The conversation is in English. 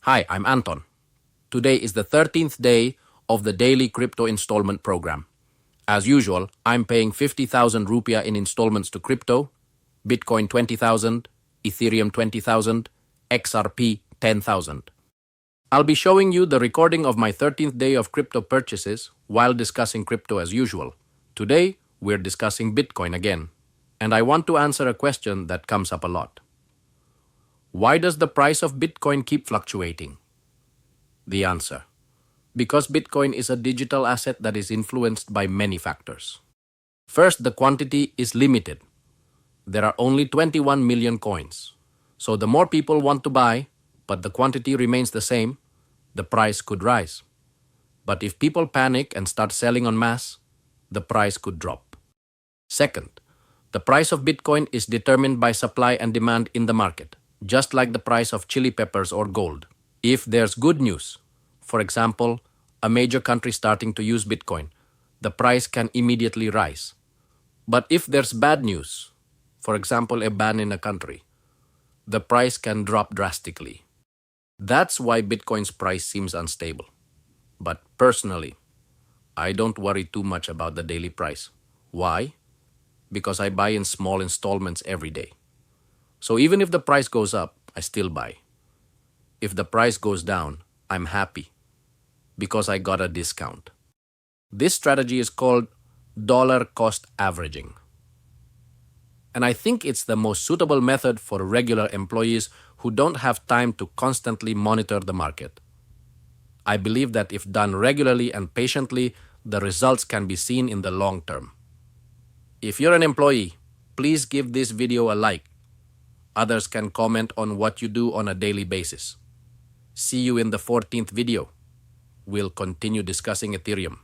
Hi, I'm Anton. Today is the 13th day of the Daily Crypto Installment program. As usual, I'm paying 50,000 rupiah in installments to crypto, Bitcoin 20,000, Ethereum 20,000, XRP 10,000. I'll be showing you the recording of my 13th day of crypto purchases while discussing crypto as usual. Today, we're discussing Bitcoin again, and I want to answer a question that comes up a lot. Why does the price of Bitcoin keep fluctuating? The answer: because Bitcoin is a digital asset that is influenced by many factors. First, the quantity is limited. There are only 21 million coins. So the more people want to buy, but the quantity remains the same, the price could rise. But if people panic and start selling en masse, the price could drop. Second, the price of Bitcoin is determined by supply and demand in the market, just like the price of chili peppers or gold. If there's good news, for example, a major country starting to use Bitcoin, the price can immediately rise. But if there's bad news, for example, a ban in a country, the price can drop drastically. That's why Bitcoin's price seems unstable. But personally, I don't worry too much about the daily price. Why? Because I buy in small installments every day. So even if the price goes up, I still buy. If the price goes down, I'm happy because I got a discount. This strategy is called dollar cost averaging. And I think it's the most suitable method for regular employees who don't have time to constantly monitor the market. I believe that if done regularly and patiently, the results can be seen in the long term. If you're an employee, please give this video a like. Others can comment on what you do on a daily basis. See you in the 14th video. We'll continue discussing Ethereum.